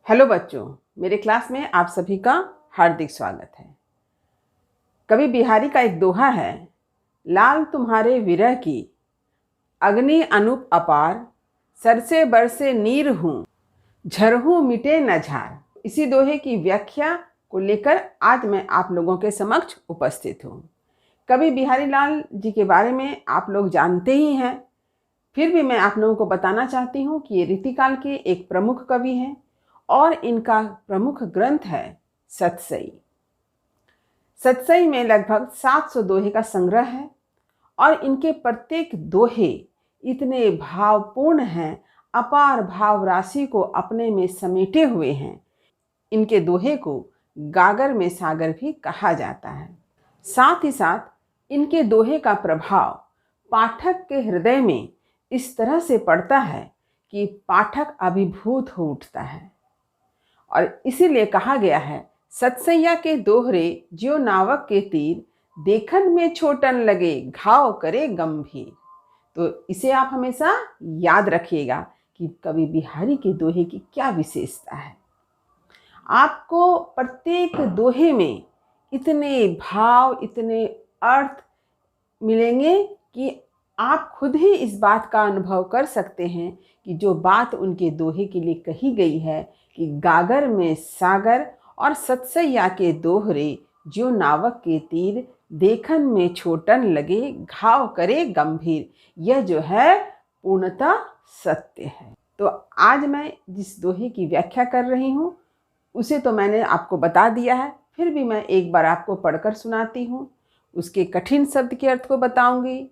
Hello बच्चों, मेरे class में आप सभी का हार्दिक स्वागत है। कवि बिहारी का एक दोहा है, लाल तुम्हारे विरह की अग्नि अनूप अपार, सरसे बरसे नीर हूँ झरहूँ मिटे न झार। इसी दोहे की व्याख्या को लेकर आज मैं आप लोगों के समक्ष उपस्थित हूँ। कवि बिहारी लाल जी के बारे में आप लोग जानते ही हैं, फिर भी मैं आप लोगों को बताना चाहती हूँ कि ये रीतिकाल के एक प्रमुख कवि हैं और इनका प्रमुख ग्रंथ है सतसई। सतसई में लगभग 700 दोहे का संग्रह है और इनके प्रत्येक दोहे इतने भावपूर्ण हैं, अपार भाव राशि को अपने में समेटे हुए हैं। इनके दोहे को गागर में सागर भी कहा जाता है। साथ ही साथ इनके दोहे का प्रभाव पाठक के हृदय में इस तरह से पड़ता है कि पाठक अभिभूत हो उठता है। और इसीलिए कहा गया है, सतसैया के दोहरे ज्यो नावक के तीर, देखन में छोटन लगे घाव करे गंभीर। तो इसे आप हमेशा याद रखिएगा कि कवि बिहारी के दोहे की क्या विशेषता है। आपको प्रत्येक दोहे में इतने भाव, इतने अर्थ मिलेंगे कि आप खुद ही इस बात का अनुभव कर सकते हैं कि जो बात उनके दोहे के लिए कही गई है कि गागर में सागर और सतसैया के दोहरे ज्यो नावक के तीर, देखन में छोटन लगे घाव करे गंभीर, यह जो है पूर्णतः सत्य है। तो आज मैं जिस दोहे की व्याख्या कर रही हूँ उसे तो मैंने आपको बता दिया है, फिर भी मैं एक बार आपको पढ़कर सुनाती हूँ। उसके कठिन शब्द के अर्थ को बताऊंगी,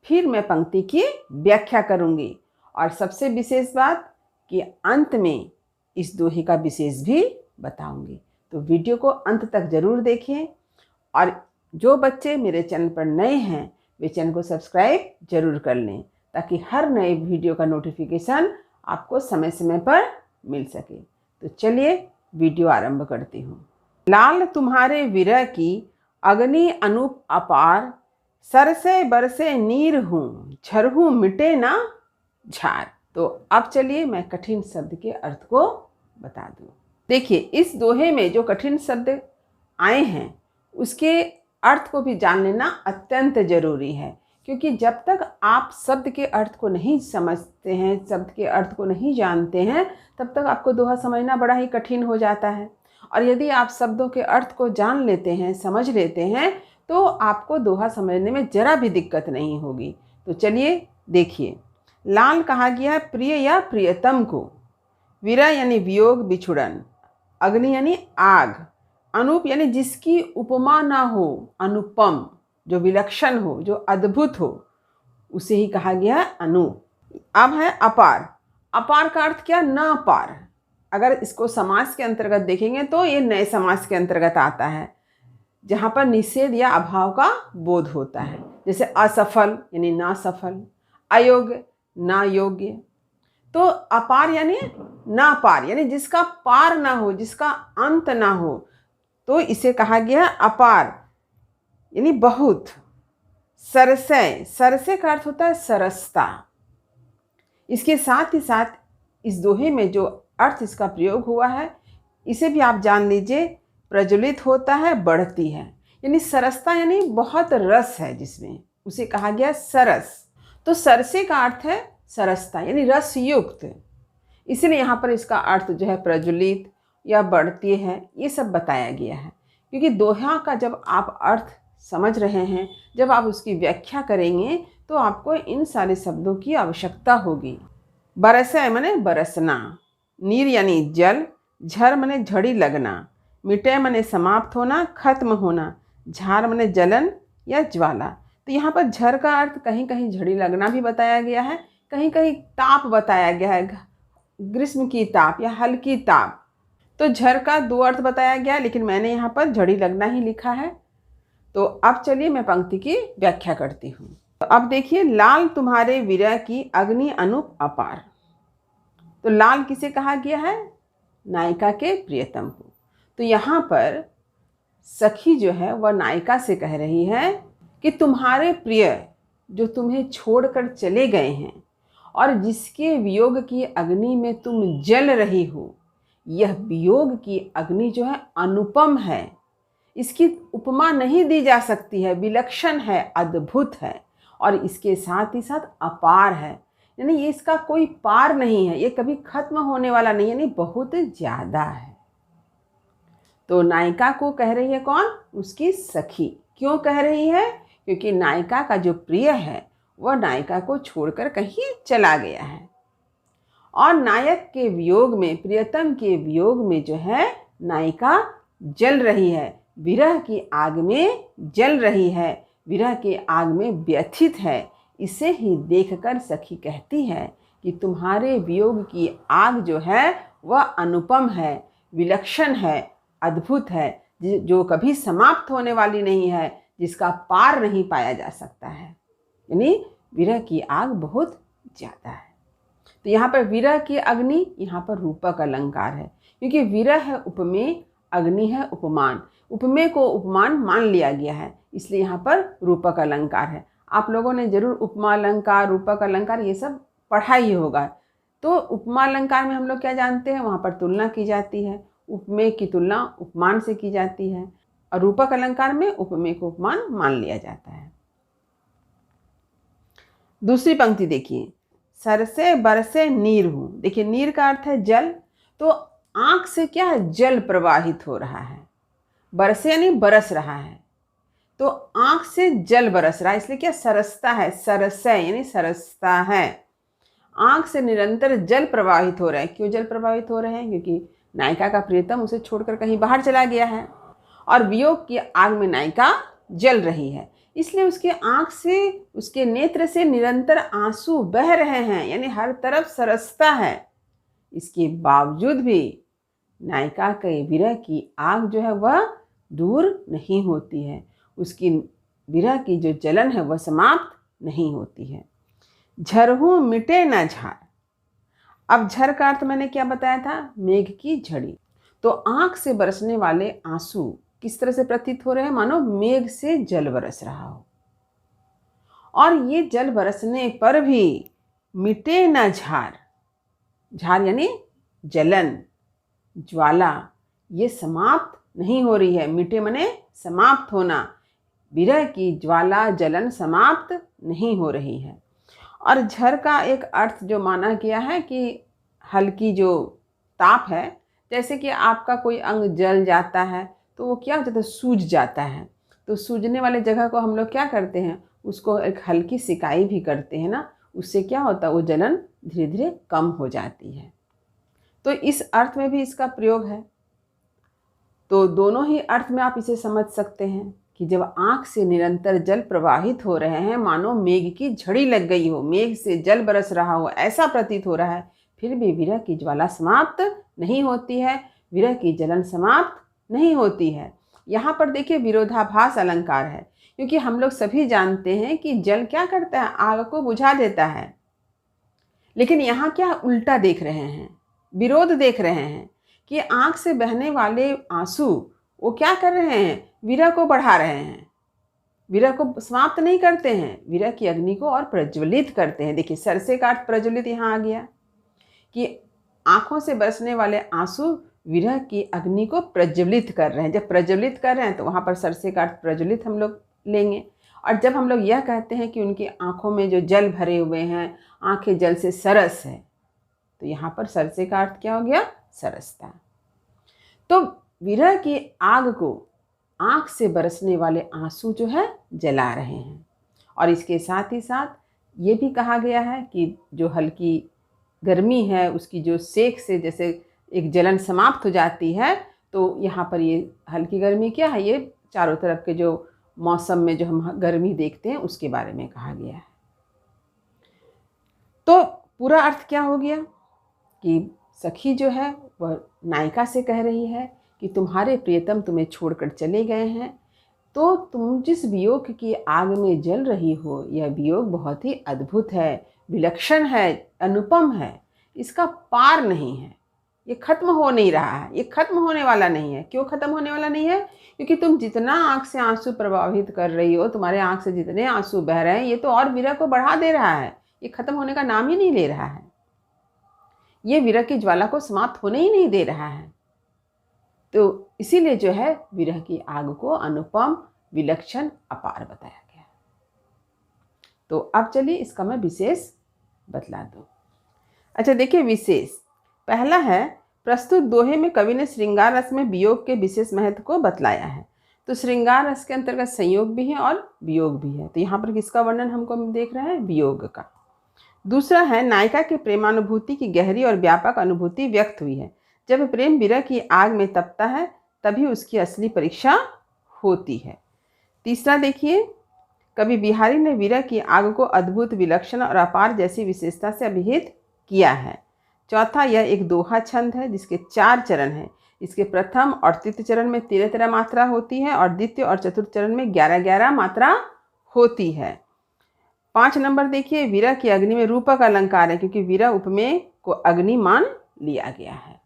फिर मैं पंक्ति की व्याख्या करूंगी और सबसे विशेष बात कि अंत में इस दोहे का विशेष भी बताऊंगी। तो वीडियो को अंत तक जरूर देखें और जो बच्चे मेरे चैनल पर नए हैं वे चैनल को सब्सक्राइब जरूर कर लें ताकि हर नए वीडियो का नोटिफिकेशन आपको समय समय पर मिल सके। तो चलिए वीडियो आरंभ करती हूँ। लाल तुम्हारे विरह की अग्नि अनूप अपार, सरसे बरसे नीर हूँ झरहूँ मिटे ना झार। तो अब चलिए मैं कठिन शब्द के अर्थ को बता दूं। देखिए, इस दोहे में जो कठिन शब्द आए हैं उसके अर्थ को भी जान लेना अत्यंत जरूरी है, क्योंकि जब तक आप शब्द के अर्थ को नहीं समझते हैं, शब्द के अर्थ को नहीं जानते हैं, तब तक आपको दोहा समझना बड़ा ही कठिन हो जाता है। और यदि आप शब्दों के अर्थ को जान लेते हैं, समझ लेते हैं, तो आपको दोहा समझने में जरा भी दिक्कत नहीं होगी। तो चलिए देखिए, लाल कहा गया प्रिय या प्रियतम को, विरह यानी वियोग बिछुड़न, अग्नि यानी आग, अनूप यानी जिसकी उपमा ना हो, अनुपम जो विलक्षण हो, जो अद्भुत हो, उसे ही कहा गया अनूप। अब है अपार। अपार का अर्थ क्या? न पार। अगर इसको समास के अंतर्गत देखेंगे तो ये नए समास के अंतर्गत आता है, जहाँ पर निषेध या अभाव का बोध होता है। जैसे असफल यानी ना सफल, अयोग्य ना योग्य। तो अपार यानी ना पार, यानी जिसका पार ना हो, जिसका अंत ना हो, तो इसे कहा गया अपार यानी बहुत। सरसे, सरसे का अर्थ होता है सरसता। इसके साथ ही साथ इस दोहे में जो अर्थ इसका प्रयोग हुआ है इसे भी आप जान लीजिए, प्रज्वलित होता है, बढ़ती है। यानी सरसता यानी बहुत रस है जिसमें, उसे कहा गया सरस। तो सरसे का अर्थ है सरसता यानी रस युक्त, इसलिए यहाँ पर इसका अर्थ जो है प्रज्वलित या बढ़ती है, ये सब बताया गया है। क्योंकि दोहा का जब आप अर्थ समझ रहे हैं, जब आप उसकी व्याख्या करेंगे तो आपको इन सारे शब्दों की आवश्यकता होगी। बरसे माने बरसना, नीर यानी जल, झर माने झड़ी लगना, मिटे माने समाप्त होना, खत्म होना, झार माने जलन या ज्वाला। तो यहाँ पर झर का अर्थ कहीं कहीं झड़ी लगना भी बताया गया है, कहीं कहीं ताप बताया गया है, ग्रीष्म की ताप या हल्की ताप। तो झर का दो अर्थ बताया गया है, लेकिन मैंने यहाँ पर झड़ी लगना ही लिखा है। तो अब चलिए मैं पंक्ति की व्याख्या करती हूँ। तो अब देखिए, लाल तुम्हारे विरह की अग्नि अनूप अपार। तो लाल किसे कहा गया है? नायिका के प्रियतम को। तो यहाँ पर सखी जो है वह नायिका से कह रही है कि तुम्हारे प्रिय जो तुम्हें छोड़कर चले गए हैं और जिसके वियोग की अग्नि में तुम जल रही हो, यह वियोग की अग्नि जो है अनुपम है, इसकी उपमा नहीं दी जा सकती है, विलक्षण है, अद्भुत है और इसके साथ ही साथ अपार है। यानी ये इसका कोई पार नहीं है, ये कभी खत्म होने वाला नहीं, यानी बहुत ज़्यादा है। तो नायिका को कह रही है कौन? उसकी सखी। क्यों कह रही है? क्योंकि नायिका का जो प्रिय है वह नायिका को छोड़कर कहीं चला गया है और नायक के वियोग में, प्रियतम के वियोग में जो है नायिका जल रही है, विरह की आग में जल रही है, विरह के आग में व्यथित है। इसे ही देखकर सखी कहती है कि तुम्हारे वियोग की आग जो है वह अनुपम है, विलक्षण है, अद्भुत है, जो कभी समाप्त होने वाली नहीं है, जिसका पार नहीं पाया जा सकता है। यानी विरह की आग बहुत ज़्यादा है। तो यहाँ पर विरह की अग्नि, यहाँ पर रूपक अलंकार है, क्योंकि विरह है उपमेय, अग्नि है उपमान। उपमेय को उपमान मान लिया गया है, इसलिए यहाँ पर रूपक अलंकार है। आप लोगों ने जरूर उपमा अलंकार, रूपक अलंकार ये सब पढ़ा ही होगा। तो उपमा अलंकार में हम लोग क्या जानते हैं? वहाँ पर तुलना की जाती है, उपमेय की तुलना उपमान से की जाती है और रूपक अलंकार में उपमेय को उपमान मान लिया जाता है। दूसरी पंक्ति देखिए, सरसे बरसे नीर हूँ। देखिए नीर का अर्थ है जल, तो आँख से क्या है? जल प्रवाहित हो रहा है। बरसे यानी बरस रहा है, तो आँख से जल बरस रहा है, इसलिए क्या? सरसता है, सरसे यानी सरसता है। आँख से निरंतर जल प्रवाहित हो रहा है। क्यों जल प्रवाहित हो रहे हैं? क्योंकि नायिका का प्रियतम उसे छोड़कर कहीं बाहर चला गया है और वियोग की आग में नायिका जल रही है, इसलिए उसके आँख से, उसके नेत्र से निरंतर आंसू बह रहे हैं, यानी हर तरफ सरसता है। इसके बावजूद भी नायिका के विरह की आग जो है वह दूर नहीं होती है, उसकी विरह की जो जलन है वह समाप्त नहीं होती है। झरहूँ मिटे न झार। अब झर का अर्थ मैंने क्या बताया था? मेघ की झड़ी। तो आँख से बरसने वाले आंसू किस तरह से प्रतीत हो रहे हैं? मानो मेघ से जल बरस रहा हो, और ये जल बरसने पर भी मिटे न झार। झार यानी जलन, ज्वाला, ये समाप्त नहीं हो रही है। मिटे मने समाप्त होना, विरह की ज्वाला जलन समाप्त नहीं हो रही है। और झर का एक अर्थ जो माना गया है कि हल्की जो ताप है, जैसे कि आपका कोई अंग जल जाता है तो वो क्या हो जाता है? सूज जाता है। तो सूजने वाले जगह को हम लोग क्या करते हैं? उसको एक हल्की सिकाई भी करते हैं ना, उससे क्या होता है? वो जलन धीरे धीरे कम हो जाती है। तो इस अर्थ में भी इसका प्रयोग है। तो दोनों ही अर्थ में आप इसे समझ सकते हैं कि जब आँख से निरंतर जल प्रवाहित हो रहे हैं, मानो मेघ की झड़ी लग गई हो, मेघ से जल बरस रहा हो, ऐसा प्रतीत हो रहा है, फिर भी विरह की ज्वाला समाप्त नहीं होती है, विरह की जलन समाप्त नहीं होती है। यहाँ पर देखिए विरोधाभास अलंकार है, क्योंकि हम लोग सभी जानते हैं कि जल क्या करता है? आग को बुझा देता है। लेकिन यहाँ क्या उल्टा देख रहे हैं, विरोध देख रहे हैं कि आँख से बहने वाले आंसू वो क्या कर रहे हैं? विरह को बढ़ा रहे हैं, विरह को समाप्त नहीं करते हैं, विरह की अग्नि को और प्रज्वलित करते हैं। देखिए सरसे का अर्थ प्रज्वलित यहाँ आ गया कि आँखों से बरसने वाले आंसू विरह की अग्नि को प्रज्वलित कर रहे हैं। जब प्रज्वलित कर रहे हैं तो वहाँ पर सरसे का अर्थ प्रज्वलित हम लोग लेंगे। और जब हम लोग यह कहते हैं कि उनकी आँखों में जो जल भरे हुए हैं, आँखें जल से सरस है, तो यहाँ पर सरसे का अर्थ क्या हो गया? सरसता। तो विरह की आग को आँख से बरसने वाले आंसू जो है जला रहे हैं। और इसके साथ ही साथ ये भी कहा गया है कि जो हल्की गर्मी है, उसकी जो सेक से जैसे एक जलन समाप्त हो जाती है, तो यहाँ पर ये हल्की गर्मी क्या है? ये चारों तरफ के जो मौसम में जो हम गर्मी देखते हैं उसके बारे में कहा गया है। तो पूरा अर्थ क्या हो गया कि सखी जो है वह नायिका से कह रही है कि तुम्हारे प्रियतम तुम्हें छोड़कर चले गए हैं, तो तुम जिस वियोग की आग में जल रही हो, यह वियोग बहुत ही अद्भुत है, विलक्षण है, अनुपम है, इसका पार नहीं है, ये खत्म हो नहीं रहा है, ये खत्म होने वाला नहीं है। क्यों खत्म होने वाला नहीं है? क्योंकि तुम जितना आँख से आंसू प्रवाहित कर रही हो, तुम्हारे आँख से जितने आंसू बह रहे हैं, ये तो और विरह को बढ़ा दे रहा है, ये खत्म होने का नाम ही नहीं ले रहा है। ये विरह की ज्वाला को समाप्त होने ही नहीं दे रहा है। तो इसीलिए जो है विरह की आग को अनुपम, विलक्षण, अपार बताया गया। तो अब चलिए इसका मैं विशेष बतला दूं। अच्छा देखिए, विशेष पहला है, प्रस्तुत दोहे में कवि ने श्रृंगार रस में वियोग के विशेष महत्व को बतलाया है। तो श्रृंगार रस के अंतर्गत संयोग भी है और वियोग भी है। तो यहाँ पर किसका वर्णन हमको देख रहे हैं? वियोग का। दूसरा है, नायिका के प्रेमानुभूति की गहरी और व्यापक अनुभूति व्यक्त हुई है। जब प्रेम विरह की आग में तपता है तभी उसकी असली परीक्षा होती है। तीसरा देखिए, कवि बिहारी ने विरह की आग को अद्भुत, विलक्षण और अपार जैसी विशेषता से अभिहित किया है। चौथा, यह एक दोहा छंद है जिसके 4 चरण हैं। इसके प्रथम और तृतीय चरण में 13-13 मात्रा होती है और द्वितीय और चतुर्थ चरण में 11-11 मात्रा होती है। 5 नंबर देखिए, विरह की अग्नि में रूपक अलंकार है क्योंकि विरह उपमेय को अग्नि मान लिया गया है।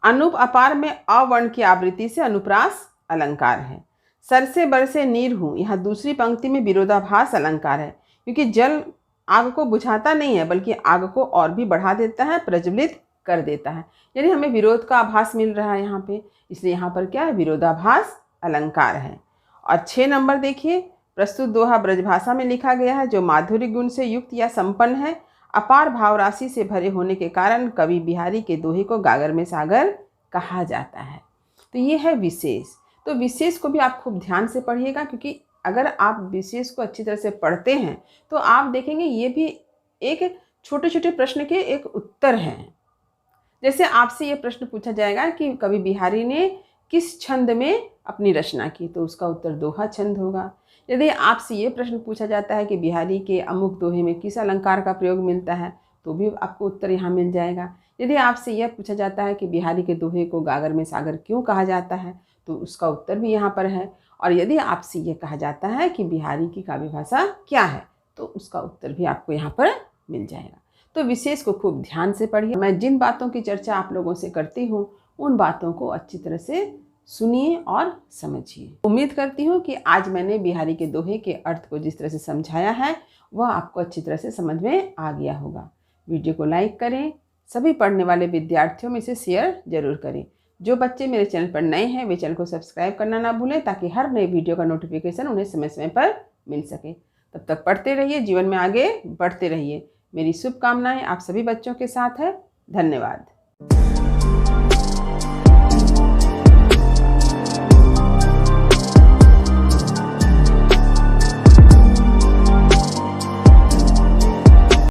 अनुप अपार में अवर्ण की आवृत्ति से अनुप्रास अलंकार है। सर से बरसे नीर हूँ, यहाँ दूसरी पंक्ति में विरोधाभास अलंकार है क्योंकि जल आग को बुझाता नहीं है बल्कि आग को और भी बढ़ा देता है, प्रज्वलित कर देता है। यानी हमें विरोध का आभास मिल रहा है यहाँ पे, इसलिए यहाँ पर क्या है? विरोधाभास अलंकार है। और 6 नंबर देखिए, प्रस्तुत दोहा ब्रजभाषा में लिखा गया है जो माधुर्य गुण से युक्त या संपन्न है। अपार भाव राशि से भरे होने के कारण कवि बिहारी के दोहे को गागर में सागर कहा जाता है। तो ये है विशेष। तो विशेष को भी आप खूब ध्यान से पढ़िएगा क्योंकि अगर आप विशेष को अच्छी तरह से पढ़ते हैं तो आप देखेंगे ये भी एक छोटे छोटे प्रश्न के एक उत्तर हैं। जैसे आपसे ये प्रश्न पूछा जाएगा कि कवि बिहारी ने किस छंद में अपनी रचना की, तो उसका उत्तर दोहा छंद होगा। यदि आपसे ये प्रश्न पूछा जाता है कि बिहारी के अमुक दोहे में किस अलंकार का प्रयोग मिलता है, तो भी आपको उत्तर यहाँ मिल जाएगा। यदि आपसे यह पूछा जाता है कि बिहारी के दोहे को गागर में सागर क्यों कहा जाता है, तो उसका उत्तर भी यहाँ पर है। और यदि आपसे ये कहा जाता है कि बिहारी की काव्य भाषा क्या है, तो उसका उत्तर भी आपको यहाँ पर मिल जाएगा। तो विशेष को खूब ध्यान से पढ़िए। मैं जिन बातों की चर्चा आप लोगों से करती हूँ उन बातों को अच्छी तरह से सुनिए और समझिए। उम्मीद करती हूँ कि आज मैंने बिहारी के दोहे के अर्थ को जिस तरह से समझाया है वह आपको अच्छी तरह से समझ में आ गया होगा। वीडियो को लाइक करें, सभी पढ़ने वाले विद्यार्थियों में इसे शेयर जरूर करें। जो बच्चे मेरे चैनल पर नए हैं वे चैनल को सब्सक्राइब करना ना भूलें ताकि हर नए वीडियो का नोटिफिकेशन उन्हें समय समय पर मिल सके। तब तक पढ़ते रहिए, जीवन में आगे बढ़ते रहिए। मेरी शुभकामनाएं आप सभी बच्चों के साथ है। धन्यवाद।